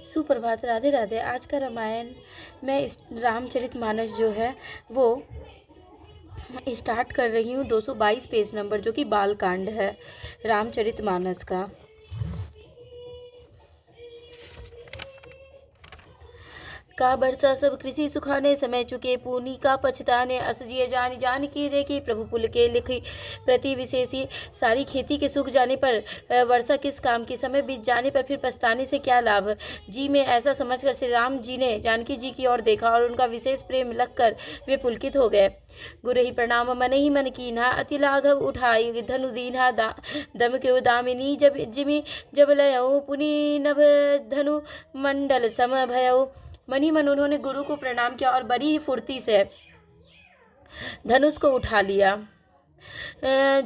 सुप्रभात, राधे राधे। आज का रामायण में रामचरितमानस जो है वो स्टार्ट कर रही हूँ 222 पेज नंबर, जो कि बाल कांड है रामचरितमानस का। का बरसा सब कृषि सुखाने, समय चुके पूनी का पछताने, असजिए जान जान की देखी प्रभु पुल के लिखी प्रति विशेषी। सारी खेती के सूख जाने पर वर्षा किस काम की, समय बीत जाने पर फिर पछताने से क्या लाभ। जी में ऐसा समझकर श्री राम जी ने जानकी जी की ओर देखा और उनका विशेष प्रेम लगकर वे पुलकित हो गए। गुरु ही प्रणाम मन ही मन कीन्हा, अति लाघव उठाई धनु दीन्हा, दम के दामिनी जब जिमी जब लयो, पुनि नभ धनु मंडल सम भयो। मन ही मन उन्होंने गुरु को प्रणाम किया और बड़ी ही फुर्ती से धनुष को उठा लिया।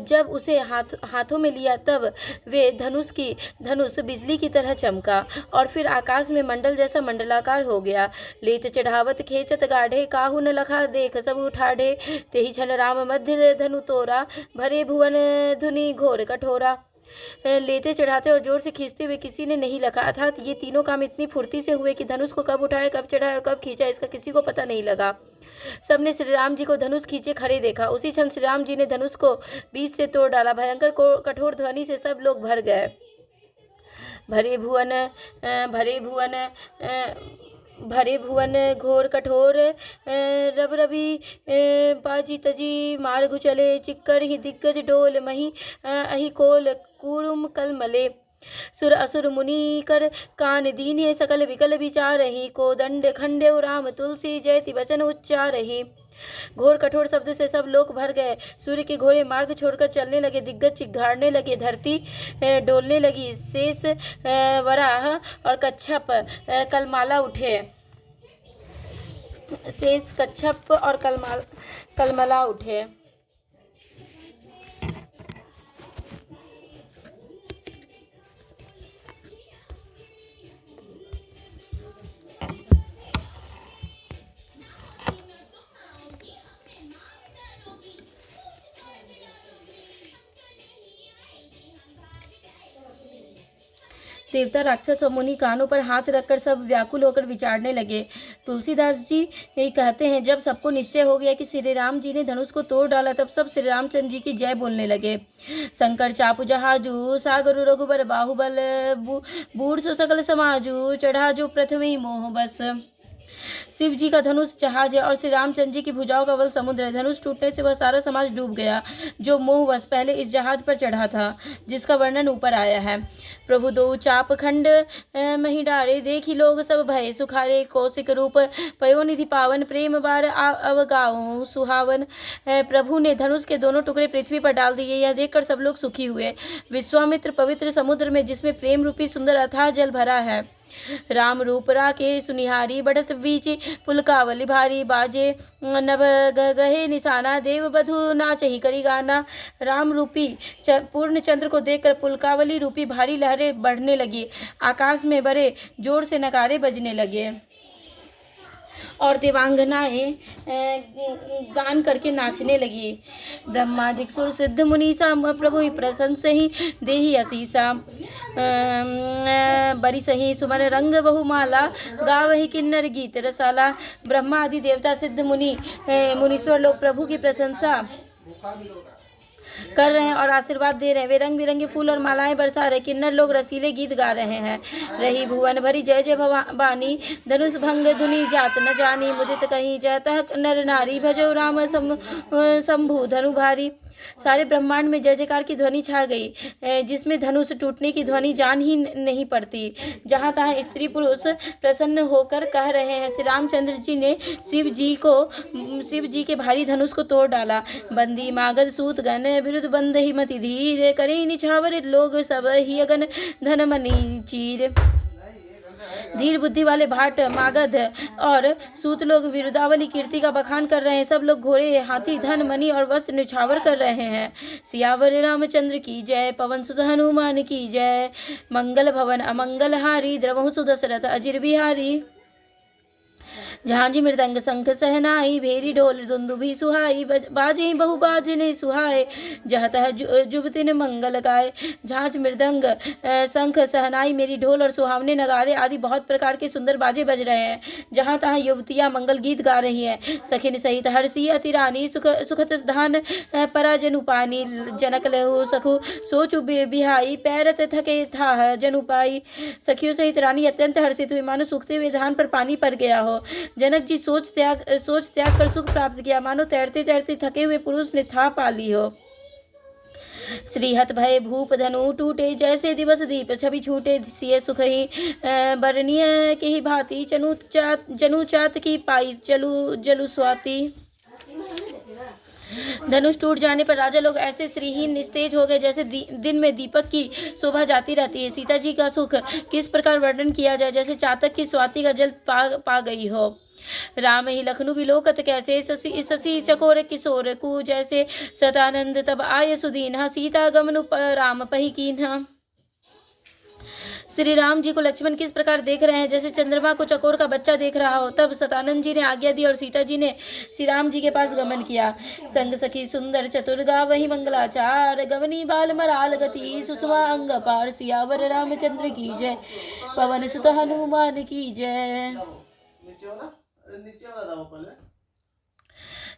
जब उसे हाथों में लिया तब वे धनुष बिजली की तरह चमका और फिर आकाश में मंडल जैसा मंडलाकार हो गया। लेत चढ़ावत खेचत गाढ़े, काहू न लखा देख सब उठाढ़े, तेहि क्षण राम मध्य धनु तोरा, भरे भुवन धुनि घोर कठोरा। लेते चढ़ाते और जोर से खींचते हुए किसी ने नहीं लगा, अर्थात ये तीनों काम इतनी फुर्ती से हुए कि धनुष को कब उठाया, कब चढ़ाया और कब खींचा इसका किसी को पता नहीं लगा। सबने श्री राम जी को धनुष खींचे खड़े देखा। उसी क्षण श्री राम जी ने धनुष को बीच से तोड़ डाला। भयंकर कठोर ध्वनि से सब लोग भर गए। भरे भुवन घोर कठोर, रब रवि बाजी तजी मार्ग चले, चिक्कर ही दिग्गज डोल मही अहि कोल कूरुम कलमले। सुर असुर मुनि कर कान दीन्हे, सकल विकल विचारहि, को दंड खंडेव राम तुलसी जयति वचन उच्चारहि। घोर कठोर शब्द से सब लोग भर गए। सूर्य के घोड़े मार्ग छोड़कर चलने लगे, दिग्गज चिघाड़ने लगे, धरती डोलने लगी, शेष वराह और कच्छप कलमाला उठे। शेष कच्छप और कलमला उठे। देवता राक्षस और मुनि कानों पर हाथ रखकर सब व्याकुल होकर विचारने लगे। तुलसीदास जी यही कहते हैं, जब सबको निश्चय हो गया कि श्री राम जी ने धनुष को तोड़ डाला, तब सब श्री रामचंद्र जी की जय बोलने लगे। शंकर चापु जहाजू, सागर रघुबर बाहुबल, बूढ़ सो सकल समाजू, चढ़ा जो पृथ्वी मोह बस। शिव जी का धनुष जहाज है और श्री रामचंद्र जी की भुजाओं का बल समुद्र है। धनुष टूटने से वह सारा समाज डूब गया जो मोहवश पहले इस जहाज पर चढ़ा था, जिसका वर्णन ऊपर आया है। प्रभु दो चाप खंड मही डारे, देखी लोग सब भय सुखारे, कौशिक रूप पयो निधि पावन, प्रेम बार अवगाओ सुहावन। प्रभु ने धनुष के दोनों टुकड़े पृथ्वी पर डाल दिए, यह देखकर सब लोग सुखी हुए। विश्वामित्र पवित्र समुद्र में, जिसमें प्रेम रूपी सुंदर अथाह जल भरा है, राम रूप राके सुनिहारी, बढ़त बीच पुलकावली भारी, बाजे नभ गहे निशाना, देव बधु नाचहि करी गाना। राम रूपी पूर्ण चंद्र को देखकर पुलकावली रूपी भारी लहरें बढ़ने लगी, आकाश में बड़े जोर से नगारे बजने लगे और देवांगनाएं गान करके नाचने लगी। ब्रह्मादिक सुर सिद्ध मुनीसा, प्रभु ही प्रशंस ही देहि असीसा। बरी सही सुमन रंग बहुमाला, गावहि किन्नर गीत रसाला। ब्रह्मा आदि देवता सिद्ध मुनीश्वर लोग प्रभु की प्रशंसा कर रहे हैं और आशीर्वाद दे रहे हैं। वे रंग बिरंगे फूल और मालाएं बरसा रहे। किन्नर लोग रसीले गीत गा रहे हैं। रही भुवन भरी जय जय भवानी, धनुष भंग धुनि जात न जानी, मुदित कहीं जयतः नर नारी, भजो राम शंभु धनु भारी। सारे ब्रह्मांड में जय जयकार की ध्वनि छा गई, जिसमें धनुष टूटने की ध्वनि जान ही नहीं पड़ती। जहाँ तहाँ स्त्री पुरुष प्रसन्न होकर कह रहे हैं, श्री रामचंद्र जी ने शिव जी के भारी धनुष को तोड़ डाला। बंदी मागध सूत गण, विरुद्ध बंद ही मति धीर, करे निछावर लोग सब ही अगन धन मनी चीर। धीर बुद्धि वाले भाट मागध और सूत लोग विरुदावली कीर्ति का बखान कर रहे हैं। सब लोग घोड़े हाथी धन मणि और वस्त्र निछावर कर रहे हैं। सियावर रामचंद्र की जय, पवन सुत हनुमान की जय, मंगल भवन अमंगल हारी, द्रवहु सुदशरथ अजिर बिहारी। झांझी मृदंग शंख सहनाई भेरी ढोल दुंदुभी सुहाई बाजे बहु बाजने सुहाए जह तह जुबतिन मंगल गाए। झांझ मृदंग शंख सहनाई मेरी ढोल और सुहावने नगाड़े आदि बहुत प्रकार के सुंदर बाजे बज रहे हैं। जहाँ तहाँ युवतियाँ मंगल गीत गा रही हैं। सखिन सहित हर्षी अति रानी सुखत धान परा जनु पानी जनक लहु सखु सोचु बिहाई पैरत थके था जनु पाई। सखियों सहित रानी अत्यंत हर्षित हुई, मानो सूखते हुए धान पर पानी पड़ गया हो। जनक जी सोच त्याग कर सुख प्राप्त किया, मानो तैरते तैरते थके हुए पुरुष ने था पा ली हो। श्रीहत भय भूप धनु टूटे जैसे दिवस दीप छवि छूटे सिय सुख ही बरनीय के ही भांति जनु चात की पाई जलु स्वाति। धनुष टूट जाने पर राजा लोग ऐसे श्रीहीन निस्तेज हो गए जैसे दिन में दीपक की शोभा जाती रहती है। सीता जी का सुख किस प्रकार वर्णन किया जाए, जैसे चातक की स्वाति का जल पा गई हो। राम ही लखनऊ विलोकत कैसे शशि चकोर किशोर कु जैसे सतानंद तब आय सुदीन सीता गमनु राम पही कीन्हा। श्री राम जी को लक्ष्मण किस प्रकार देख रहे हैं, जैसे चंद्रमा को चकोर का बच्चा देख रहा हो। तब सतानंद जी ने आज्ञा दी और सीता जी ने श्री राम जी के पास गमन किया। संग सखी सुंदर चतुर्गा वही मंगलाचार गवनी बाल मराल गति सुषमा अंग पार सियावर रामचंद्र की जय पवन सुत हनुमान की जय।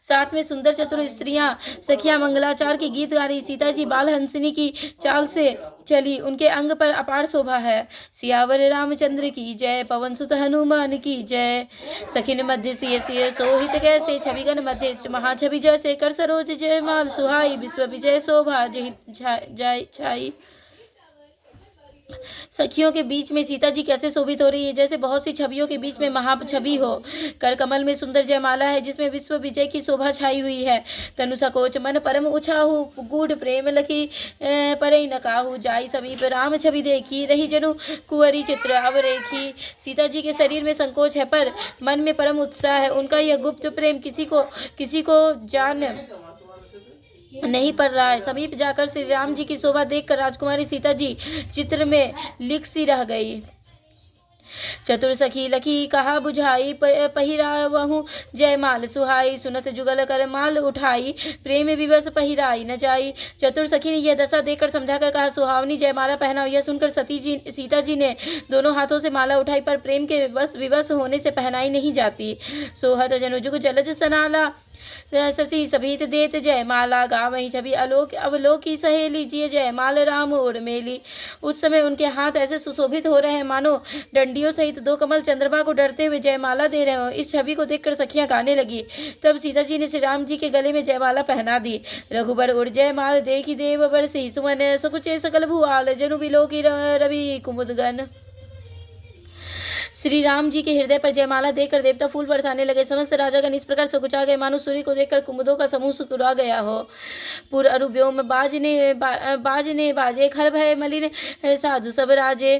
साथ में सुंदर चतुर स्त्रियां सखियां मंगलाचार के गीत गा रही। सीता जी बाल हंसनी की चाल से चली, उनके अंग पर अपार शोभा है। सियावर रामचंद्र की जय पवन सुत हनुमान की जय। सखिन मध्य सिय सिय सोहित कैसे छविगन मध्य महाछवि जैसे कर सरोज जय माल सुहाई विश्व विजय शोभा जय छाई। सखियों के बीच में सीता जी कैसे शोभित हो रही है, जैसे बहुत सी छवियों के बीच में महाछवि हो। कर कमल में सुंदर जयमाला है जिसमें विश्व विजय की शोभा छाई हुई है। तनु सकोच मन परम उछाहु गूढ़ प्रेम लखी परई नकाहु जाई समीप राम छवि देखी रही जनु कुंवरी चित्र अवरेखी। सीता जी के शरीर में संकोच है पर मन में परम उत्साह है। उनका यह गुप्त प्रेम किसी को जान नहीं पड़ रहा है। समीप जाकर श्री राम जी की शोभा देखकर राजकुमारी सीता जी चित्र में लिख सी रह गई। चतुर सखी लखी कहा बुझाई पहिरावहु जयमाल सुहाई सुनत जुगल कर माल उठाई प्रेम विवश पहिराई न जाई। चतुर सखी ने यह दशा देखकर समझाकर कहा सुहावनी जयमाला पहनाओ। यह सुनकर सीता जी ने दोनों हाथों से माला उठाई पर प्रेम के विवश होने से पहनाई नहीं जाती। सोहत जनुजुग जलज सनाला शशि सभीत देत जयमाला गावही छवि अवलोकी सहेली जिय जयमाल राम और मेली। उस समय उनके हाथ ऐसे सुशोभित हो रहे हैं मानो डंडियों सहित दो कमल चंद्रमा को डरते हुए जयमाला दे रहे हो। इस छवि को देखकर सखियां गाने लगी। तब सीता जी ने श्री राम जी के गले में जयमाला पहना दी। रघुबर उड़ जयमाल देखी देव बरसी सुमन सकुचे सकल भुआल जनु बिलोकी रवि कुमुदगन। श्री राम जी के हृदय पर जयमाला देखकर देवता फूल बरसाने लगे। समस्त राजागण इस प्रकार सकुचा गए मानो सूर्य को देखकर कुमुदों का समूह सुकुरा गया हो। पुर अरु व्योम बाजने बाजे खल भय मलिन साधु सब राजे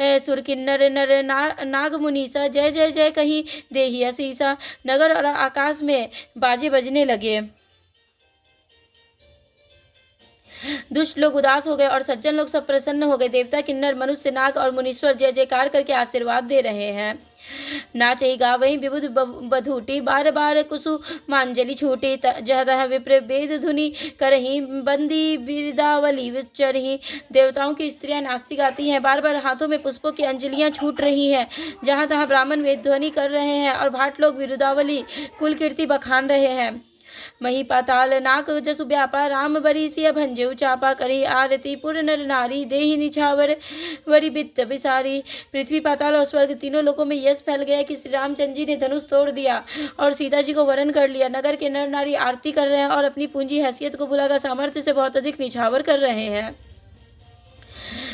सुर किन्नर नर नाग मुनीसा जय जय जय कहीं देही असीसा। नगर और आकाश में बाजे बजने लगे। दुष्ट लोग उदास हो गए और सज्जन लोग सब प्रसन्न हो गए। देवता किन्नर मनुष्य नाग और मुनीश्वर जय जयकार करके आशीर्वाद दे रहे हैं। नाचही गावही विबुध बधूटी बार बार कुसु मांजलि छूटी जह विप्र वेद धुनि करही बंदी बिरदावली चरही। देवताओं की स्त्रियां नाचती गाती हैं, बार बार हाथों में पुष्पों की अंजलियां छूट रही हैं। जहाँ तहाँ ब्राह्मण वेद ध्वनि कर रहे हैं और भाट लोग बिरुदावली कुल कीर्ति बखान रहे हैं। मही पाताल नाक जसु व्यापा राम बरी सिय भंजेउ चापा करी आरती पुर नर नारी देहि निछावर वरी बित्त बिसारी। पृथ्वी पाताल और स्वर्ग तीनों लोकों में यश फैल गया कि श्री रामचंद्र जी ने धनुष तोड़ दिया और सीता जी को वरण कर लिया। नगर के नर नारी आरती कर रहे हैं और अपनी पूंजी हैसियत को भुलाकर सामर्थ्य से बहुत अधिक निछावर कर रहे हैं।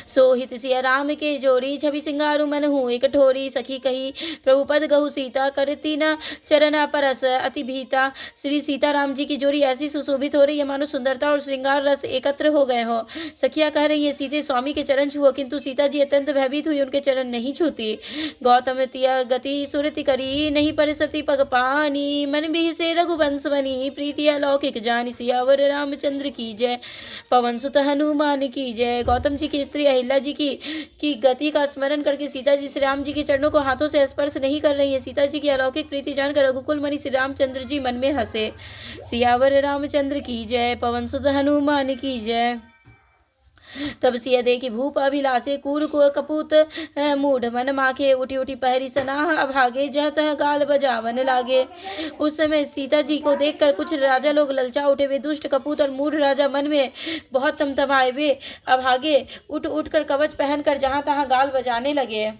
सोहित सिया राम के जोरी छवि सिंगारु मन हूँ एक ठोरी सखी कही प्रभुपद गहु सीता करती न चरण परस अति भीता। श्री सीता राम जी की जोड़ी ऐसी सुशोभित हो रही है मानो सुंदरता और श्रृंगार रस एकत्र हो गए हो। सखियां कह रही है सीते स्वामी के चरण छुओ, किंतु सीता जी अत्यंत भयभीत हुई उनके चरण नहीं छूती। गौतम तिया गति सुरति करी नहीं परिसती पग पानी मन भी से रघुवंश बनी प्रीति अलौकिक जानी सियावर रामचंद्र की जय पवन सुत हनुमान की जय। गौतम जी की स्त्री अहिल्या जी की गति का स्मरण करके सीता जी श्री राम जी के चरणों को हाथों से स्पर्श नहीं कर रही है। सीता जी की अलौकिक प्रीति जानकर रघुकुल मणि श्री रामचंद्र जी मन में हंसे। सियावर रामचंद्र की जय, पवन सुत हनुमान की जय। तब सिया देखी भूप अभिलाषे कूर को कपूत मूढ़ मन माखे, उठी उठी पहरी सनाह अभागे, जह तह गाल बजावन लागे। उस समय सीता जी को देखकर कुछ राजा लोग ललचा उठे। वे दुष्ट कपूत और मूढ़ राजा मन में बहुत तमतमाए। वे अभागे उठ उठ कर कवच पहनकर जहां तहां गाल बजाने लगे।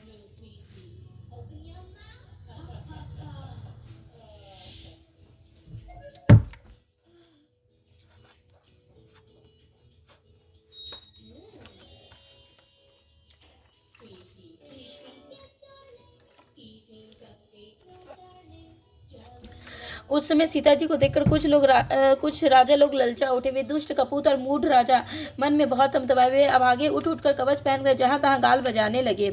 उस समय सीता जी को देखकर कुछ राजा लोग ललचा उठे। वे दुष्ट कपूत और मूढ़ राजा मन में बहुत तमतमाए। वे अब आगे उठ उठ कर कवच पहनकर जहां तहां गाल बजाने लगे।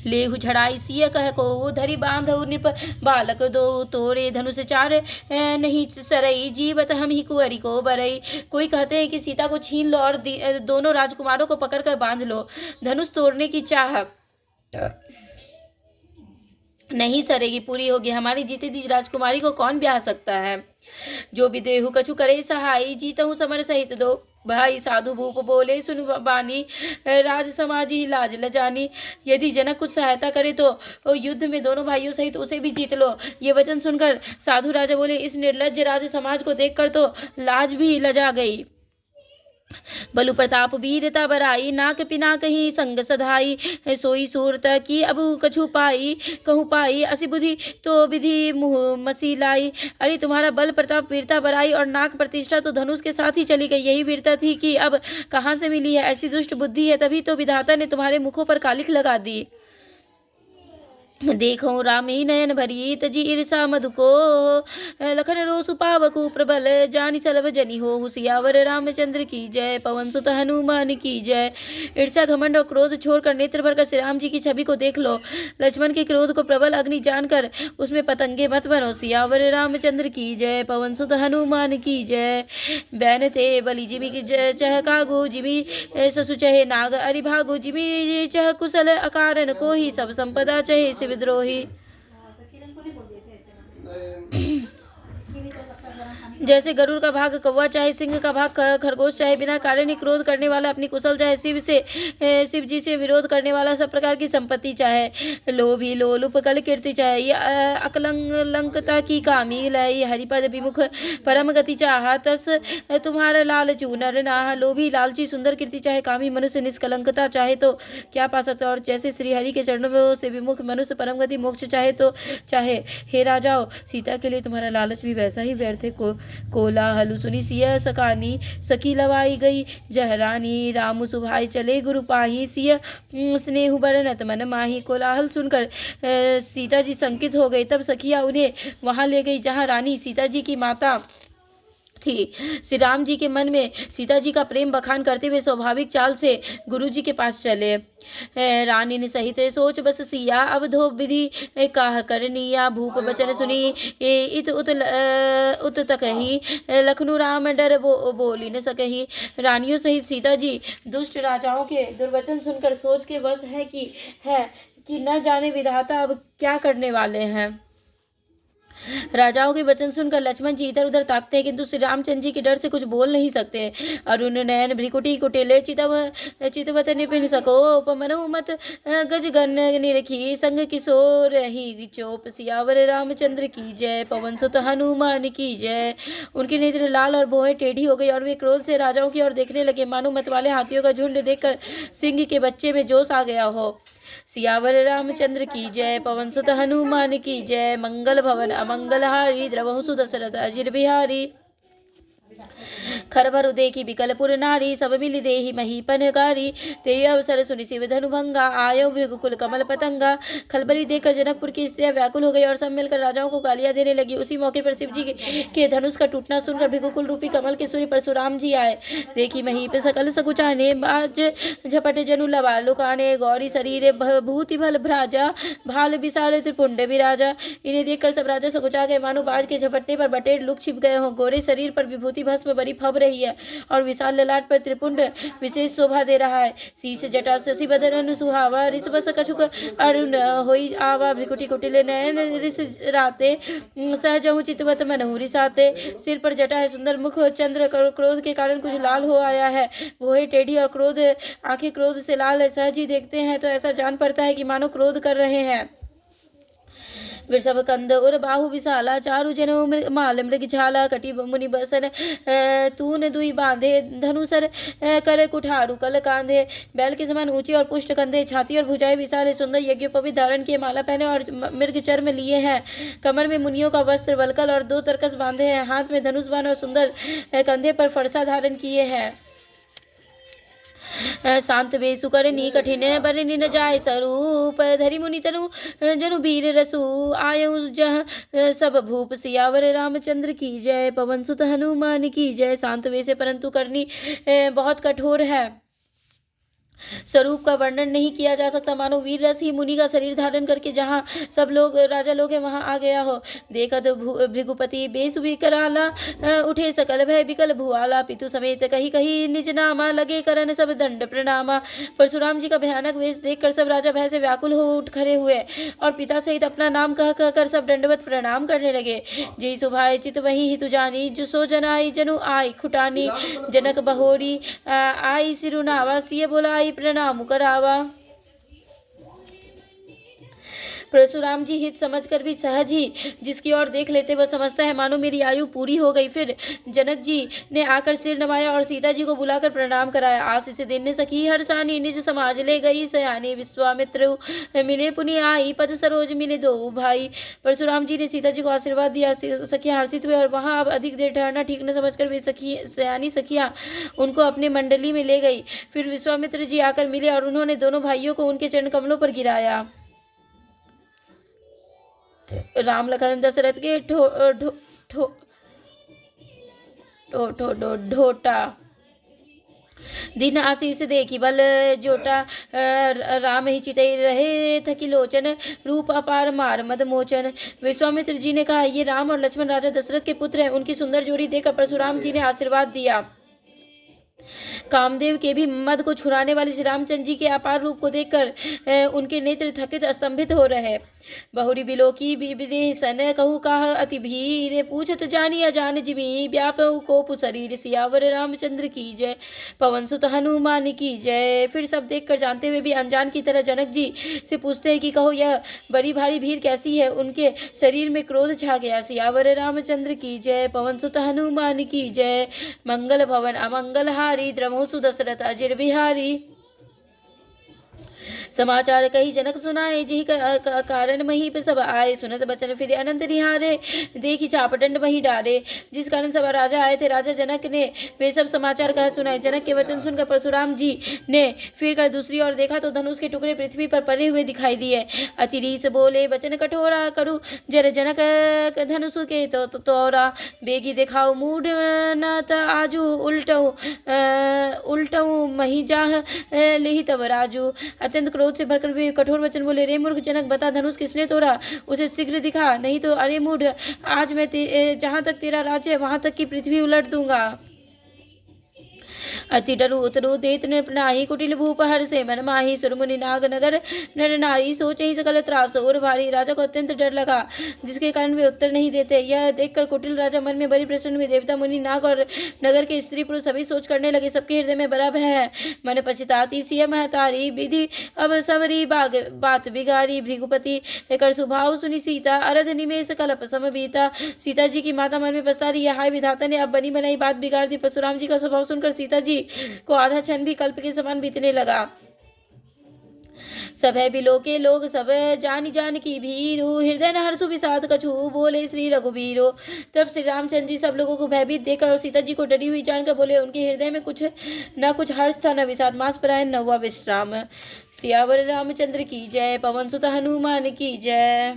लेहु झड़ाई सिय कह को धरि बांधउ नृप बालक दो, तोरे धनुष चार नहीं सरई, जीवत हम ही कुंवरी को बरई। कोई कहते हैं कि सीता को छीन लो और दोनों राजकुमारों को पकड़कर बांध लो। धनुष तोड़ने की चाह नहीं सरेगी, पूरी होगी। हमारी जीती दी राजकुमारी को कौन ब्याह सकता है। जो भी देहु कछु करे सहाई, जीतहु समर सहित दो भाई। साधु भूप बोले सुन बानी, राज समाजी लाज लजानी। यदि जनक कुछ सहायता करे तो युद्ध में दोनों भाइयों सहित उसे भी जीत लो। ये वचन सुनकर साधु राजा बोले, इस निर्लज्ज राज समाज को देखकर तो लाज भी लजा गई। बलु प्रताप वीरता बराई, नाक पिना कहीं संग सधाई। सोई सूरत की अब कछु पाई, कहूँ पाई असी बुद्धि तो विधि मुँह मसी लाई। अरे तुम्हारा बल प्रताप वीरता बराई और नाक प्रतिष्ठा तो धनुष के साथ ही चली गई। यही वीरता थी कि अब कहाँ से मिली है। ऐसी दुष्ट बुद्धि है, तभी तो विधाता ने तुम्हारे मुखों पर कालिख लगा दी। देखो रामी नयन भरी तजी ईर्षा मधु को, लखन रोसु पावकु प्रबल जानी सलभ जनी हो। सियावर रामचंद्र की जय, पवन सुत हनुमान की जय। ईर्षा घमंड और क्रोध छोड़कर नेत्र भरकर श्री राम जी की छवि को देख लो। लक्ष्मण के क्रोध को प्रबल अग्नि जानकर उसमें पतंगे मत बनो। सियावर रामचंद्र की जय, पवन सुत हनुमान की जय। बैन ते बलि जिमी की चह कागो, जिमी ससु चहे नाग अरिभागो, जिमी चह कुशल अकारण को ही सब संपदा चहे विद्रोही। जैसे गरुड़ का भाग कौवा, चाहे सिंह का भाग खरगोश, चाहे बिना कारण ही क्रोध करने वाला अपनी कुशल, चाहे शिव जी से विरोध करने वाला सब प्रकार की संपत्ति, चाहे लोभी लोलुप कल कीर्ति, चाहे ये अकलंकता की कामी लय, हरिपद विमुख परम गति चाहा, तस तुम्हारा लाल चूनर नाह। लोभी लालची सुंदर कीर्ति चाहे, कामी मनुष्य निष्कलंकता चाहे तो क्या पा सकता। और जैसे श्री हरि के चरणों से विमुख मनुष्य परम गति मोक्ष चाहे तो चाहे। हे राजाओ, सीता के लिए तुम्हारा लालच भी वैसा ही व्यर्थ है। कोलाहल सुनी सिय सकानी, सखी लवाई गई जहरानी। राम सुभाई चले गुरु पाही, सिय स्नेहु बरनत मन माही। कोलाहल सुनकर सीता जी शंकित हो गई। तब सखिया उन्हें वहां ले गई जहां रानी सीता जी की माता थी। श्री राम जी के मन में सीता जी का प्रेम बखान करते हुए स्वाभाविक चाल से गुरु जी के पास चले। रानी ने सहित सोच बस सिया, अब धो विधि काह करनिया। भूप बचन सुनी इत उत तकही, लखनऊ राम डर बोली न सकही। रानियों सहित सीता जी दुष्ट राजाओं के दुर्वचन सुनकर सोच के बस है कि न जाने विधाता अब क्या करने वाले हैं। राजाओं के वचन सुनकर लक्ष्मण जी इधर उधर ताकते हैं, किंतु श्री रामचंद्र जी के डर से कुछ बोल नहीं सकते। अरुण नयन भ्रिकुटी कुटिले चितवत निपिन सको, उपमनु मत गजगन निरखी, संग किशोर ही चोप। सियावर रामचंद्र की जय, पवन सुत हनुमान की जय। उनकी नेत्र लाल और भौहें टेढ़ी हो गई और वे क्रोध से राजाओं की ओर देखने लगे, मानो मत वाले हाथियों का झुंड देखकर सिंह के बच्चे में जोश आ गया हो। सियावर रामचंद्र की जय, पवन सुत हनुमान की जय। मंगल भवन अमंगलहारी, द्रवहु सुदशरथ अजिर बिहारी। खरभरु देखी बिकलपुर नारी, सब मिली देही महीपनकारी। ते अवसर सुनि शिव धनु भंगा, आयो भृगुकुल कमल पतंगा। खलबली देखकर जनकपुर की स्त्रियां व्याकुल हो गई और सब मिलकर राजाओं को गालियां देने लगी। उसी मौके पर शिव जी के धनुष का टूटना सुनकर भृगुकुल रूपी कमल के सूर्य परशुराम जी आए। देखी महीप सकल सकुचाने, बाज झपट जनु लवा लुकाने। गौरी शरीर भूति भल भ्राजा, भाल विशाल त्रिपुंड विराजा। इन्हें देखकर सब राजा सकुचा गए, मानो बाज के झपटने पर बटेर लुक छिप गए हों। गोरे शरीर पर विभूति भस्म बड़ी फब रही है और विशाल ललाट पर त्रिपुंड विशेष शोभा दे रहा है। शीश जटा शशि बदन सुहावा रिस बस कछुक अरुण होई आवा भ्रिकुटी कुटिल नयन रिस राते सहजहु चितवत मनहु रिसाते। सिर पर जटा है, सुंदर मुख, चंद्र क्रोध के कारण कुछ लाल हो आया है, वो है टेढ़ी और क्रोध आंखें क्रोध से लाल है। सहज ही देखते हैं तो ऐसा जान पड़ता है कि मानो क्रोध कर रहे हैं। वृषभ कंद और बाहु विशाला चारु जनु माल मृग झाला कटि मुनि बसन तून दुई बांधे धनुसर कर कुठारु कल कांधे। बैल के समान ऊंचे और पुष्ट कंधे, छाती और भुजाएं विशाल, सुंदर यज्ञोपवीत धारण किए, माला पहने और मृग चर्म लिए हैं। कमर में मुनियों का वस्त्र वलकल और 2 तरकस बांधे हैं। हाथ में धनुष बाण और सुंदर कंधे पर फरसा धारण किए हैं। शांत वेशु करनी कठिन बरनी न जाय स्वरूप धरि मुनि तनु जनु वीर रसु आयु जह सब भूप सियावर रामचंद्र की जय। पवन सुत हनुमान की जय। शांत वेश परंतु करनी बहुत कठोर है, स्वरूप का वर्णन नहीं किया जा सकता, मानो वीर रस ही मुनि का शरीर धारण करके जहाँ सब लोग राजा लोग हैं वहाँ आ गया हो। देखत भृगुपति बेसु विकराला उठे सकल भय विकल भुआला पितु समेत कही कही निज नामा लगे करन सब दंड प्रणामा। परशुराम जी का भयानक वेश देखकर सब राजा भय से व्याकुल हो उठ खड़े हुए और पिता सहित अपना नाम कह कर सब दंडवत प्रणाम करने लगे। जय सुभाए चित वही हितु जानी जो सो जनाई जनु आई खुटानी जनक बहोरी आई सिरुनावा सिय बोलाई प्रणाम करावा। परशुराम जी हित समझकर भी सहज ही जिसकी ओर देख लेते वह समझता है मानो मेरी आयु पूरी हो गई। फिर जनक जी ने आकर सिर नवाया और सीता जी को बुलाकर प्रणाम कराया। आशीष देने सखी हर्षानी निज समाज ले गई सयानी विश्वामित्र मिले पुनि आई पद सरोज मिले 2 भाई। परशुराम जी ने सीता जी को आशीर्वाद दिया। सखियां हर्षित हुए और वहां अब अधिक देर ठहरना ठीक न समझकर वे सयानी सखियां उनको अपने मंडली में ले गई। फिर विश्वामित्र जी आकर मिले और उन्होंने दोनों भाइयों को उनके चरण कमलों पर गिराया। राम लखन दशरथ के ढोटा दिन आशीष देखी बल जोटा राम ही चितई रहे थकी लोचन रूप अपार मार मद मोचन। विश्वामित्र जी ने कहा ये राम और लक्ष्मण राजा दशरथ के पुत्र हैं। उनकी सुंदर जोड़ी देखकर परशुराम जी ने आशीर्वाद दिया। कामदेव के भी मद को छुड़ाने वाले श्री रामचंद्र जी के अपार रूप को देखकर उनके नेत्र थकित स्तंभित हो रहे। बहुरी बिलोकी विदेह सन कहू काह अति भीर पूछत जानी अजान जिमी व्यापऊ कोप शरीर सियावर रामचंद्र की जय। पवन सुत हनुमान की जय। फिर सब देखकर जानते हुए भी अनजान की तरह जनक जी से पूछते हैं कि कहो यह बड़ी भारी भीड़ कैसी है। उनके शरीर में क्रोध छा गया। सियावर रामचंद्र की जय। पवन सुत हनुमान की जय। मंगल भवन अमंगल हारी द्रमो सुदशरथ अजिर बिहारी। समाचार कही जनक सुनाए जिहि कारण मही पे सब आए। सुनत बचन फिर अनंत निहारे देखी चापदंड मही डारे। जिस कारण सब राजा आए थे राजा जनक ने वे सब समाचार कह सुनाए। जनक के वचन सुनकर परशुराम जी ने फिर कर दूसरी ओर देखा तो धनुष के टुकड़े पृथ्वी पर पड़े हुए दिखाई दिए। अतिरीस बोले वचन कठोरा करू जर जनक धनुष के तोरा बेगी दिखाओ मूढ़ न त आजू उल्टऊ मही जाह लिहि तब राजू। अत्यंत क्रोध से भरकर वे कठोर वचन बोले रे मूर्ख जनक बता धनुष किसने तोड़ा, उसे शीघ्र दिखा, नहीं तो अरे मूढ़ आज मैं जहाँ तक तेरा राज्य है वहाँ तक की पृथ्वी उलट दूंगा। अति डरु उतरु देत नृपनाही कुटिल भूप हर से मन माही। सुरमुनि नाग नगर नर नारी सोच ही सकल त्रास और भारी। राजा को अत्यंत डर लगा जिसके कारण वे उत्तर नहीं देते। यह देखकर कुटिल राजा मन में बड़ी प्रसन्न हुए। देवता मुनि नाग और नगर के स्त्री पुरुष सभी सोच करने लगे सबके हृदय में बड़ा भय है। मन पछताती सिय महतारी विधि अब सवरी बात बिगारी। भृगुपति कर सुभाव सुनी सीता अरध निमेष कल्प सम बीता। सीता जी की माता मन में पछता रही है हाय विधाता ने अब बनी बनाई बात बिगाड़ दी। परशुराम जी का स्वभाव सुनकर सीता जी को आधा क्षण भी कल्प के समान बीतने लगा। सब है बिलो के लोग सब जान जान की भीरू हृदय न हर्षु विषाद कछु बोले श्री रघुबीरो। तब श्री रामचंद्र जी सब लोगों को भयभीत देखकर और सीता जी को डरी हुई जानकर बोले उनके हृदय में कुछ हर्ष था न विषाद। मास परायण न हुआ विश्राम। सियावर रामचंद्र की जय। पवन सुत हनुमान की जय।